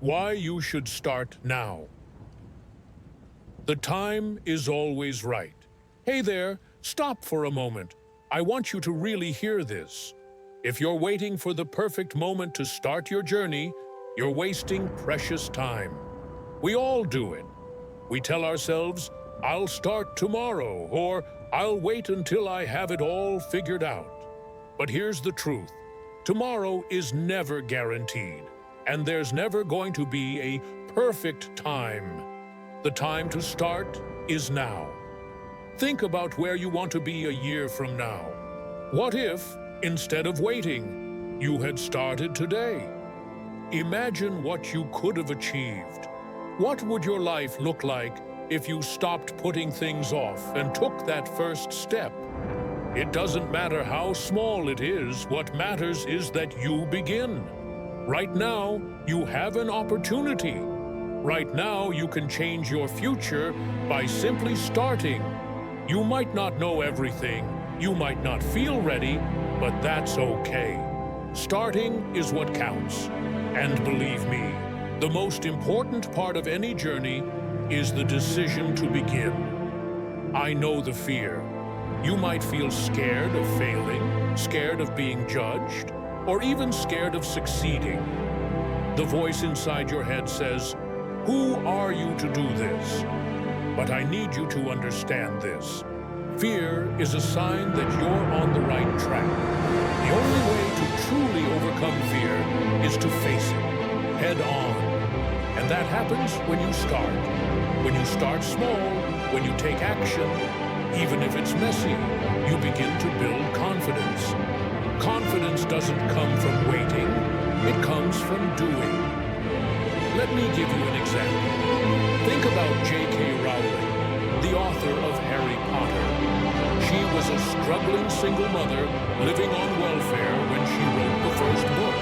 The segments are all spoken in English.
Why you should start now. The time is always right. Hey there, stop for a moment. I want you to really hear this. If you're waiting for the perfect moment to start your journey, you're wasting precious time. We all do it. We tell ourselves, I'll start tomorrow, or I'll wait until I have it all figured out. But here's the truth. Tomorrow is never guaranteed, and there's never going to be a perfect time. The time to start is now. Think about where you want to be a year from now. What if, instead of waiting, you had started today? Imagine what you could have achieved. What would your life look like if you stopped putting things off and took that first step? It doesn't matter how small it is, what matters is that you begin. Right now, you have an opportunity. Right now, you can change your future by simply starting. You might not know everything, you might not feel ready, but that's okay. Starting is what counts. And believe me, the most important part of any journey is the decision to begin. I know the fear. You might feel scared of failing, scared of being judged, or even scared of succeeding. The voice inside your head says, "Who are you to do this?" But I need you to understand this. Fear is a sign that you're on the right track. The only way to truly overcome fear is to face it, head on. And that happens when you start. When you start small, when you take action, even if it's messy, you begin to build confidence. Confidence doesn't come from waiting, it comes from doing. Let me give you an example. Think about J.K. Rowling, the author of Harry Potter. She was a struggling single mother living on welfare when she wrote the first book.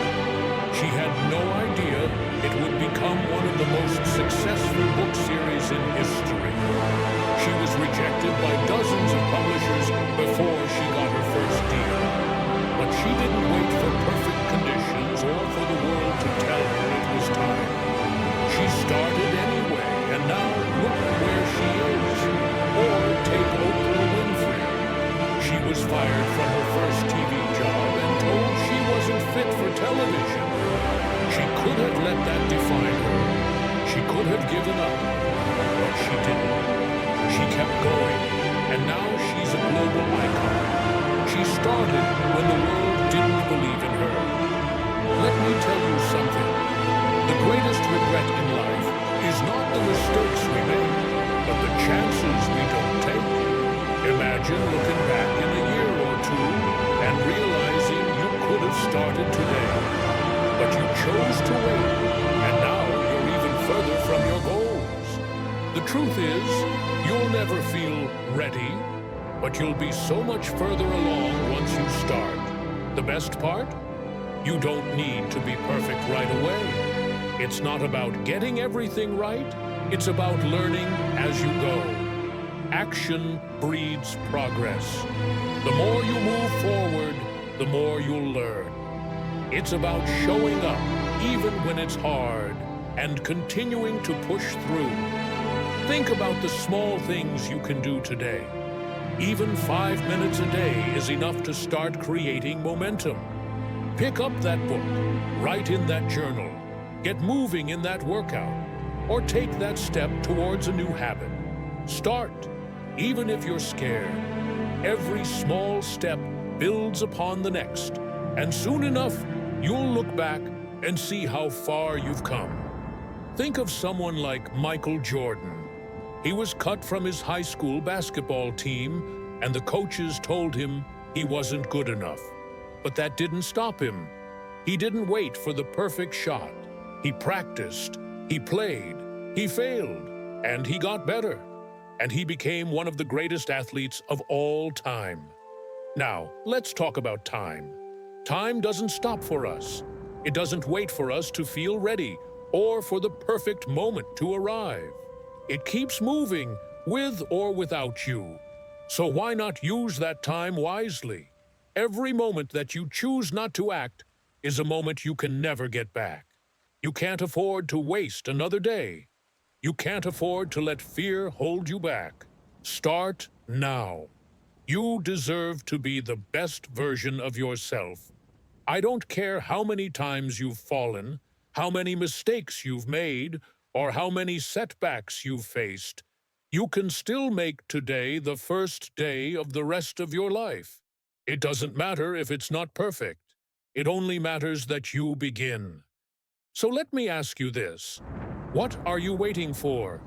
She had no idea it would become one of the most successful book series in history. She was rejected by dozens of publishers before she got her first deal. But she didn't wait for perfect conditions or for the world to tell her it was time. She started anyway, and now look where she is. Or take Oprah Winfrey. She was fired from her first TV job and told she wasn't fit for television. She could have let that define her. She could have given up, but she didn't. She kept going, and now she's a global icon. She started when the world didn't believe in her. Let me tell you something. The greatest regret in life is not the mistakes we make, but the chances we don't take. Imagine looking back in a year or two and realizing you could have started today. But you chose to wait, and now you're even further from your goals. The truth is, you'll never feel ready, but you'll be so much further along once you start. The best part? You don't need to be perfect right away. It's not about getting everything right, it's about learning as you go. Action breeds progress. The more you move forward, the more you'll learn. It's about showing up, even when it's hard, and continuing to push through. Think about the small things you can do today. Even 5 minutes a day is enough to start creating momentum. Pick up that book, write in that journal, get moving in that workout, or take that step towards a new habit. Start, even if you're scared. Every small step builds upon the next, and soon enough, you'll look back and see how far you've come. Think of someone like Michael Jordan. He was cut from his high school basketball team, and the coaches told him he wasn't good enough. But that didn't stop him. He didn't wait for the perfect shot. He practiced, he played, he failed, and he got better. And he became one of the greatest athletes of all time. Now, let's talk about time. Time doesn't stop for us. It doesn't wait for us to feel ready or for the perfect moment to arrive. It keeps moving, with or without you. So why not use that time wisely? Every moment that you choose not to act is a moment you can never get back. You can't afford to waste another day. You can't afford to let fear hold you back. Start now. You deserve to be the best version of yourself. I don't care how many times you've fallen, how many mistakes you've made, or how many setbacks you've faced. You can still make today the first day of the rest of your life. It doesn't matter if it's not perfect. It only matters that you begin. So let me ask you this. What are you waiting for?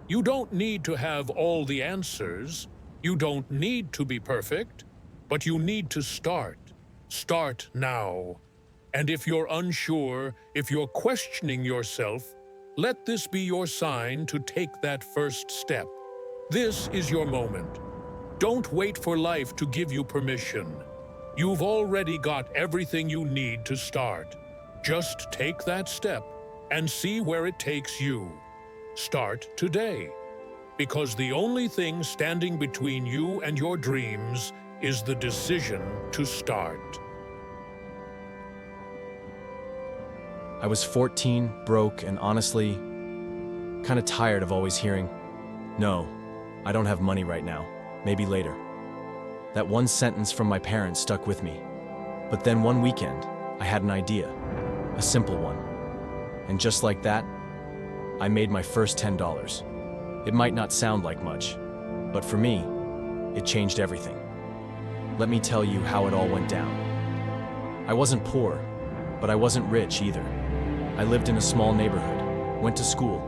You don't need to have all the answers. You don't need to be perfect. But you need to start. Start now. And if you're unsure, if you're questioning yourself, let this be your sign to take that first step. This is your moment. Don't wait for life to give you permission. You've already got everything you need to start. Just take that step and see where it takes you. Start today. Because the only thing standing between you and your dreams is the decision to start. I was 14, broke, and honestly, kind of tired of always hearing, "No, I don't have money right now, maybe later." That one sentence from my parents stuck with me. But then one weekend, I had an idea, a simple one. And just like that, I made my first $10. It might not sound like much, but for me, it changed everything. Let me tell you how it all went down. I wasn't poor, but I wasn't rich either. I lived in a small neighborhood, went to school,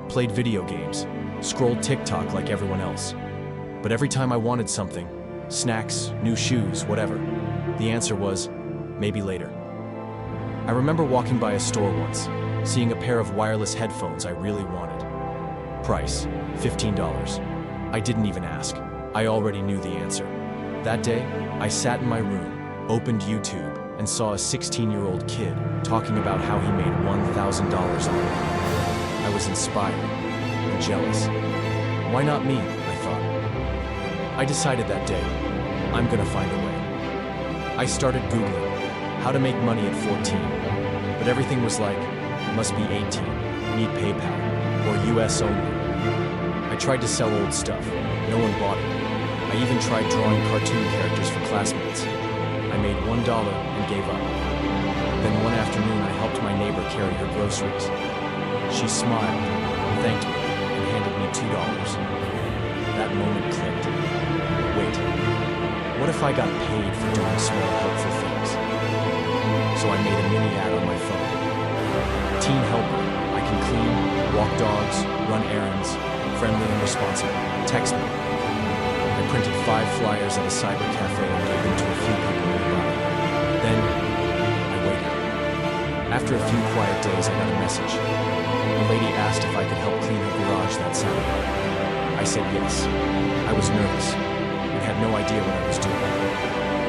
played video games, scrolled TikTok like everyone else. But every time I wanted something, snacks, new shoes, whatever, the answer was, maybe later. I remember walking by a store once, seeing a pair of wireless headphones I really wanted. Price, $15. I didn't even ask. I already knew the answer. That day, I sat in my room, opened YouTube, and saw a 16-year-old kid talking about how he made $1,000 online. I was inspired and jealous. Why not me, I thought. I decided that day, I'm gonna find a way. I started Googling how to make money at 14, but everything was like, must be 18, need PayPal, or US only. I tried to sell old stuff, no one bought it. I even tried drawing cartoon characters for classmates. I made $1 and gave up. Then one afternoon I helped my neighbor carry her groceries. She smiled, thanked me, and handed me $2. That moment clicked. Wait, what if I got paid for doing small helpful things? So I made a mini ad on my phone. Teen helper, I can clean, walk dogs, run errands, friendly and responsible. Text me. I printed 5 flyers at a cyber cafe and gave them to a few people nearby. Then, I waited. After a few quiet days, I got a message. A lady asked if I could help clean her garage that Saturday. I said yes. I was nervous and had no idea what I was doing.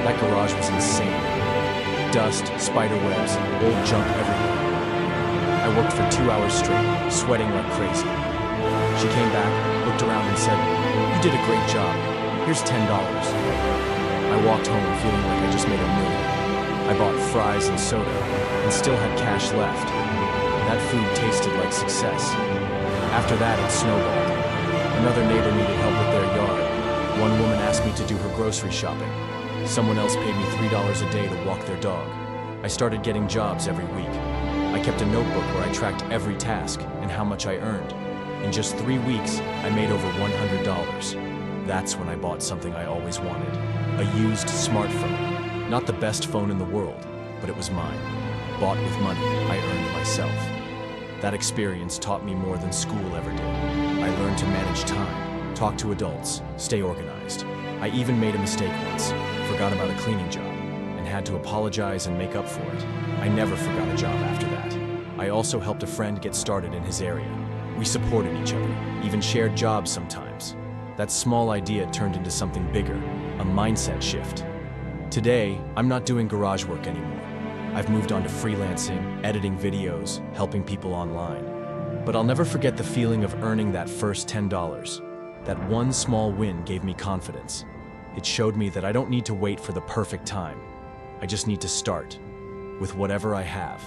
That garage was insane. Dust, spider webs, old junk everywhere. I worked for 2 hours straight, sweating like crazy. She came back, looked around and said, "You did a great job. Here's $10. I walked home feeling like I just made $1 million. I bought fries and soda and still had cash left. That food tasted like success. After that, it snowballed. Another neighbor needed help with their yard. One woman asked me to do her grocery shopping. Someone else paid me $3 a day to walk their dog. I started getting jobs every week. I kept a notebook where I tracked every task and how much I earned. In just 3 weeks, I made over $100. That's when I bought something I always wanted. A used smartphone. Not the best phone in the world, but it was mine. Bought with money I earned myself. That experience taught me more than school ever did. I learned to manage time, talk to adults, stay organized. I even made a mistake once, forgot about a cleaning job, and had to apologize and make up for it. I never forgot a job after that. I also helped a friend get started in his area. We supported each other, even shared jobs sometimes. That small idea turned into something bigger, a mindset shift. Today, I'm not doing garage work anymore. I've moved on to freelancing, editing videos, helping people online. But I'll never forget the feeling of earning that first $10. That one small win gave me confidence. It showed me that I don't need to wait for the perfect time. I just need to start with whatever I have.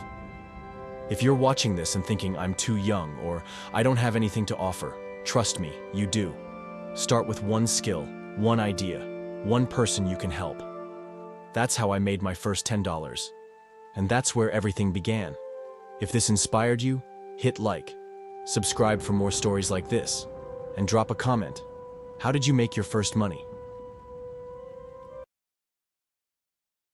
If you're watching this and thinking I'm too young or I don't have anything to offer, trust me, you do. Start with one skill, one idea, one person you can help. That's how I made my first $10. And that's where everything began. If this inspired you, hit like, subscribe for more stories like this, and drop a comment. How did you make your first money?